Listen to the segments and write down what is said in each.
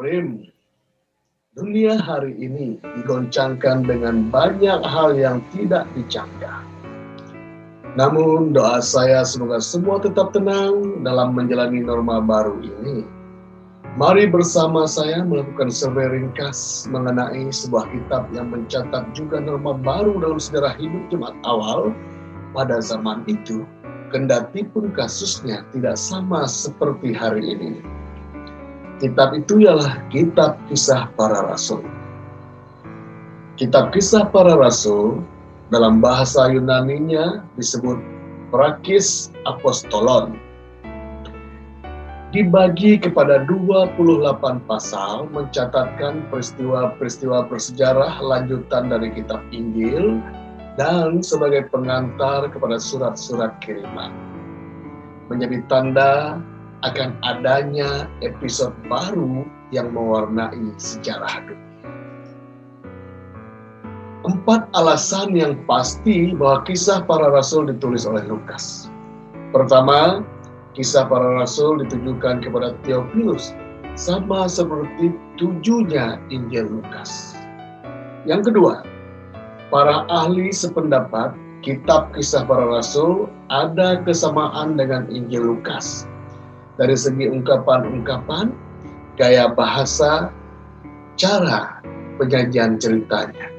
Salim, dunia hari ini digoncangkan dengan banyak hal yang tidak dicangka. Namun doa saya semoga semua tetap tenang dalam menjalani norma baru ini. Mari bersama saya melakukan survei ringkas mengenai sebuah kitab yang mencatat juga norma baru dalam sejarah hidup jemaat awal pada zaman itu, kendati pun kasusnya tidak sama seperti hari ini. Kitab itu ialah Kitab Kisah Para Rasul. Kitab Kisah Para Rasul dalam bahasa Yunaninya disebut Prakis Apostolon. Dibagi kepada 28 pasal mencatatkan peristiwa-peristiwa bersejarah lanjutan dari kitab Injil dan sebagai pengantar kepada surat-surat kiriman. Menjadi tanda akan adanya episode baru yang mewarnai sejarah dunia. 4 alasan yang pasti bahwa Kisah Para Rasul ditulis oleh Lukas. Pertama, Kisah Para Rasul ditujukan kepada Theophilus, sama seperti tujuhnya Injil Lukas. Yang kedua, para ahli sependapat Kitab Kisah Para Rasul ada kesamaan dengan Injil Lukas dari segi ungkapan-ungkapan, gaya bahasa, cara penyajian ceritanya.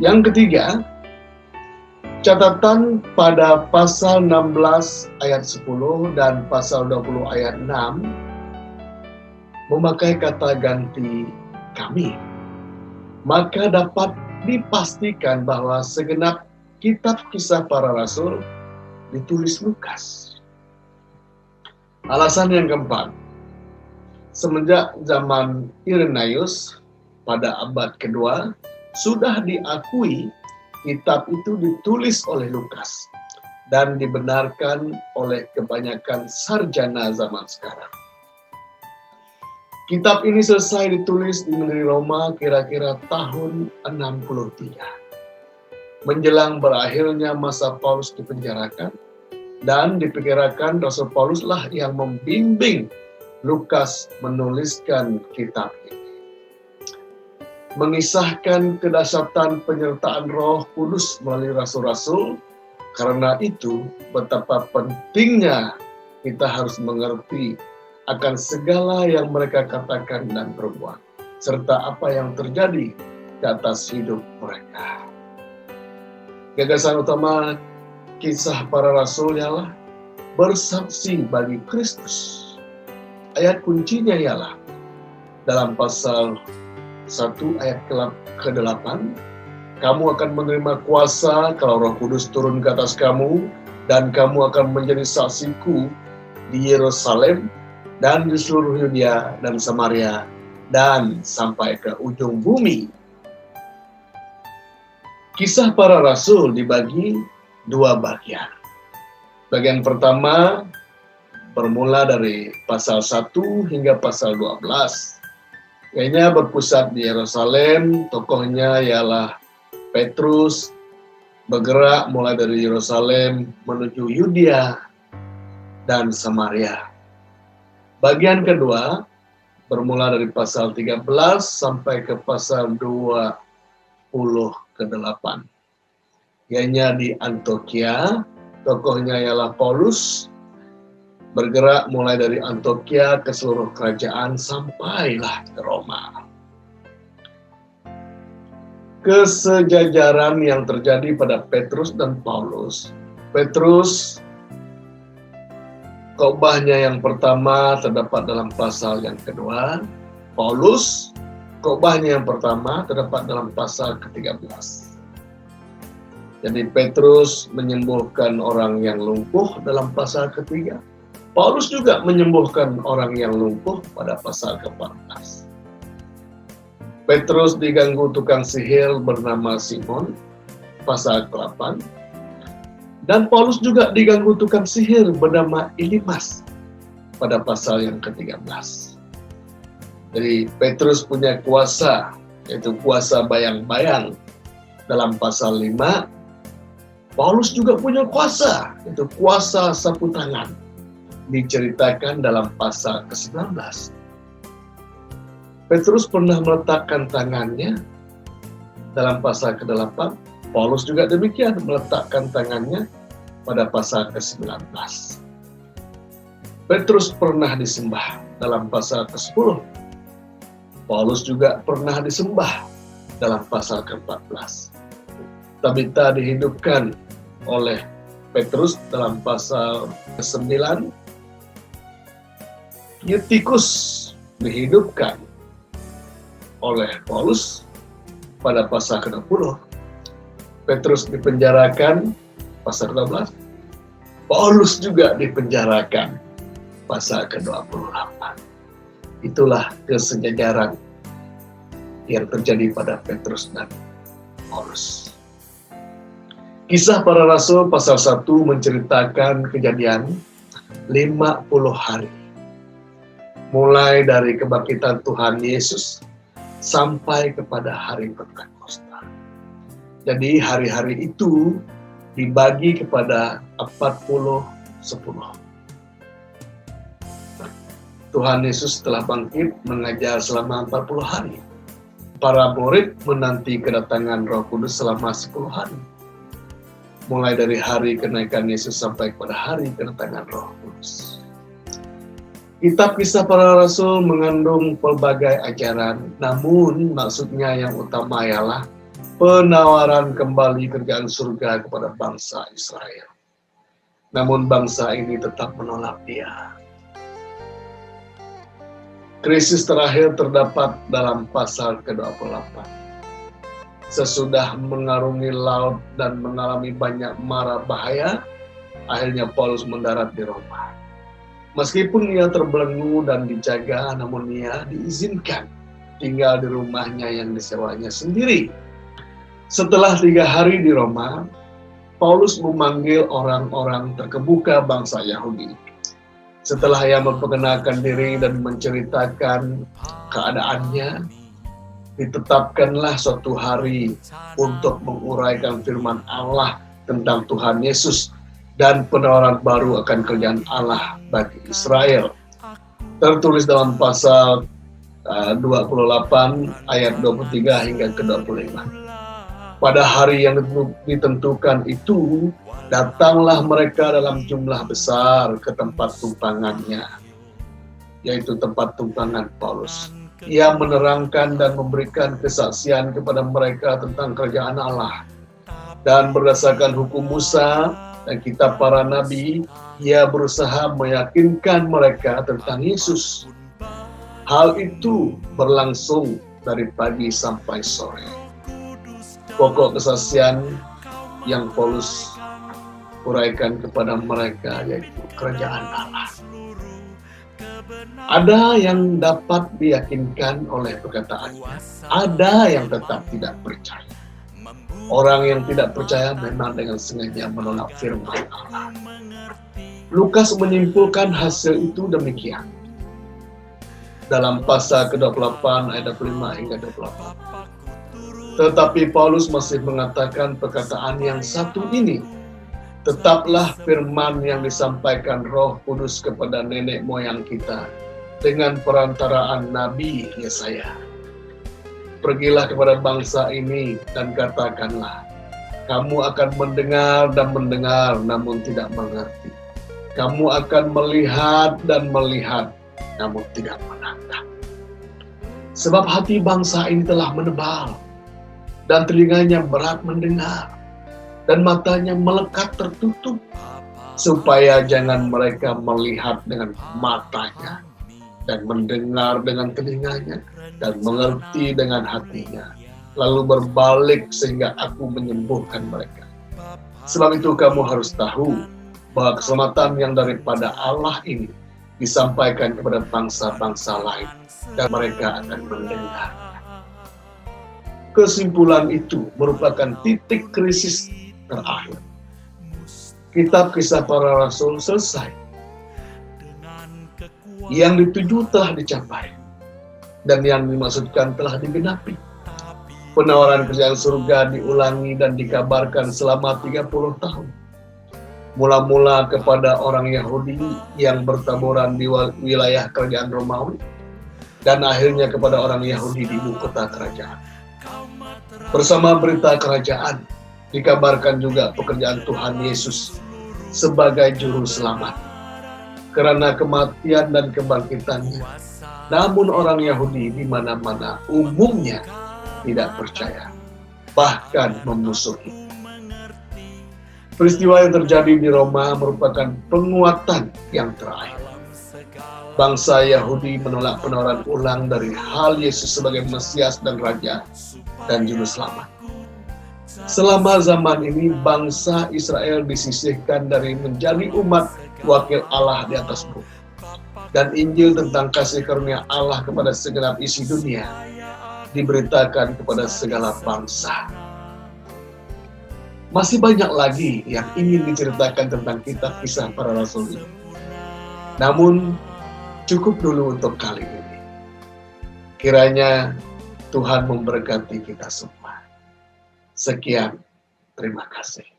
Yang ketiga, catatan pada pasal 16 ayat 10 dan pasal 20 ayat 6 memakai kata ganti kami. Maka dapat dipastikan bahwa segenap kitab Kisah Para Rasul ditulis Lukas. Alasan yang keempat, semenjak zaman Irenaeus pada abad kedua, sudah diakui kitab itu ditulis oleh Lukas dan dibenarkan oleh kebanyakan sarjana zaman sekarang. Kitab ini selesai ditulis di negeri Roma kira-kira tahun 63. Menjelang berakhirnya masa Paulus dipenjarakan, dan diperkirakan Rasul Paulus lah yang membimbing Lukas menuliskan kitab ini. Mengisahkan kedahsyatan penyertaan Roh Kudus melalui rasul-rasul. Karena itu, betapa pentingnya kita harus mengerti akan segala yang mereka katakan dan perbuat, serta apa yang terjadi di atas hidup mereka. Gagasan utama Kisah Para Rasul ialah bersaksi bagi Kristus. Ayat kuncinya ialah dalam pasal 1 ayat ke-8, kamu akan menerima kuasa kalau Roh Kudus turun ke atas kamu, dan kamu akan menjadi saksiku di Yerusalem dan di seluruh Yudea dan Samaria dan sampai ke ujung bumi. Kisah Para Rasul dibagi 2 bagian. Bagian pertama bermula dari pasal 1 hingga pasal 12. Kayaknya berpusat di Yerusalem, tokohnya ialah Petrus, bergerak mulai dari Yerusalem menuju Yudea dan Samaria. Bagian kedua bermula dari pasal 13 sampai ke pasal 28. Kayaknya di Antioquia, tokohnya ialah Paulus, bergerak mulai dari Antioquia ke seluruh kerajaan sampailah ke Roma. Kesejajaran yang terjadi pada Petrus dan Paulus. Petrus, khotbahnya yang pertama terdapat dalam pasal yang kedua. Paulus, khotbahnya yang pertama terdapat dalam pasal ke-13. Jadi Petrus menyembuhkan orang yang lumpuh dalam pasal ketiga. Paulus juga menyembuhkan orang yang lumpuh pada pasal ke-14. Petrus diganggu tukang sihir bernama Simon, pasal ke-8. Dan Paulus juga diganggu tukang sihir bernama Elimas, pada pasal yang ke-13. Jadi Petrus punya kuasa, yaitu kuasa bayang-bayang dalam pasal 5. Paulus juga punya kuasa, yaitu kuasa sapu tangan, diceritakan dalam pasal ke-19. Petrus pernah meletakkan tangannya dalam pasal ke-8. Paulus juga demikian, meletakkan tangannya pada pasal ke-19. Petrus pernah disembah dalam pasal ke-10. Paulus juga pernah disembah dalam pasal ke-14. Tabita dihidupkan oleh Petrus dalam pasal ke-9. Eutikus dihidupkan oleh Paulus pada pasal ke-20. Petrus dipenjarakan pasal ke-12. Paulus juga dipenjarakan pasal ke-28. Itulah kesejajaran yang terjadi pada Petrus dan Paulus. Kisah Para Rasul pasal 1 menceritakan kejadian 50 hari. Mulai dari kebangkitan Tuhan Yesus sampai kepada hari Pentakosta. Jadi hari-hari itu dibagi kepada 40-10. Tuhan Yesus telah bangkit mengajar selama 40 hari. Para murid menanti kedatangan Roh Kudus selama 10 hari. Mulai dari hari kenaikan Yesus sampai kepada hari kedatangan Roh Kudus. Kitab Kisah Para Rasul mengandung pelbagai ajaran, namun maksudnya yang utama ialah penawaran kembali kerajaan surga kepada bangsa Israel. Namun bangsa ini tetap menolak Dia. Krisis terakhir terdapat dalam pasal ke-28. Sesudah mengarungi laut dan mengalami banyak mara bahaya, akhirnya Paulus mendarat di Roma. Meskipun ia terbelenggu dan dijaga, namun ia diizinkan tinggal di rumahnya yang disewanya sendiri. Setelah 3 hari di Roma, Paulus memanggil orang-orang terkemuka bangsa Yahudi. Setelah ia memperkenalkan diri dan menceritakan keadaannya, ditetapkanlah suatu hari untuk menguraikan firman Allah tentang Tuhan Yesus dan penawaran baru akan kerajaan Allah bagi Israel. Tertulis dalam pasal 28 ayat 23 hingga ke-25. Pada hari yang ditentukan itu, datanglah mereka dalam jumlah besar ke tempat tumpangannya, yaitu tempat tumpangan Paulus. Ia menerangkan dan memberikan kesaksian kepada mereka tentang kerajaan Allah. Dan berdasarkan hukum Musa dan kitab para nabi, ia berusaha meyakinkan mereka tentang Yesus. Hal itu berlangsung dari pagi sampai sore. Pokok kesaksian yang Paulus uraikan kepada mereka yaitu kerajaan Allah. Ada yang dapat diyakinkan oleh perkataannya, ada yang tetap tidak percaya. Orang yang tidak percaya memang dengan sengaja menolak firman Allah. Lukas menyimpulkan hasil itu demikian. Dalam pasal ke-28 ayat 25 hingga 28. Tetapi Paulus masih mengatakan perkataan yang satu ini. Tetaplah firman yang disampaikan Roh Kudus kepada nenek moyang kita dengan perantaraan Nabi Yesaya. Pergilah kepada bangsa ini dan katakanlah, kamu akan mendengar dan mendengar namun tidak mengerti. Kamu akan melihat dan melihat namun tidak menangkap. Sebab hati bangsa ini telah menebal dan telinganya berat mendengar dan matanya melekat tertutup, supaya jangan mereka melihat dengan matanya dan mendengar dengan telinganya dan mengerti dengan hatinya, lalu berbalik sehingga aku menyembuhkan mereka. Sebab itu kamu harus tahu bahwa keselamatan yang daripada Allah ini disampaikan kepada bangsa-bangsa lain dan mereka akan mendengar. Kesimpulan itu merupakan titik krisis terakhir. Kitab Kisah Para Rasul selesai. Yang dituju telah dicapai dan yang dimaksudkan telah digenapi. Penawaran kerajaan surga diulangi dan dikabarkan selama 30 tahun. Mula-mula kepada orang Yahudi yang bertaburan di wilayah kerajaan Romawi, dan akhirnya kepada orang Yahudi di ibu kota kerajaan. Bersama berita kerajaan, dikabarkan juga pekerjaan Tuhan Yesus sebagai juru selamat karena kematian dan kebangkitannya. Namun orang Yahudi di mana-mana umumnya tidak percaya, bahkan memusuhi. Peristiwa yang terjadi di Roma merupakan penguatan yang terakhir. Bangsa Yahudi menolak penawaran ulang dari hal Yesus sebagai Mesias dan Raja dan Juru Selamat. Selama zaman ini, bangsa Israel disisihkan dari menjadi umat wakil Allah di atas bumi. Dan Injil tentang kasih karunia Allah kepada segenap isi dunia diberitakan kepada segala bangsa. Masih banyak lagi yang ingin diceritakan tentang kitab Kisah Para Rasul ini. Namun, cukup dulu untuk kali ini. Kiranya Tuhan memberkati kita semua. Sekian, terima kasih.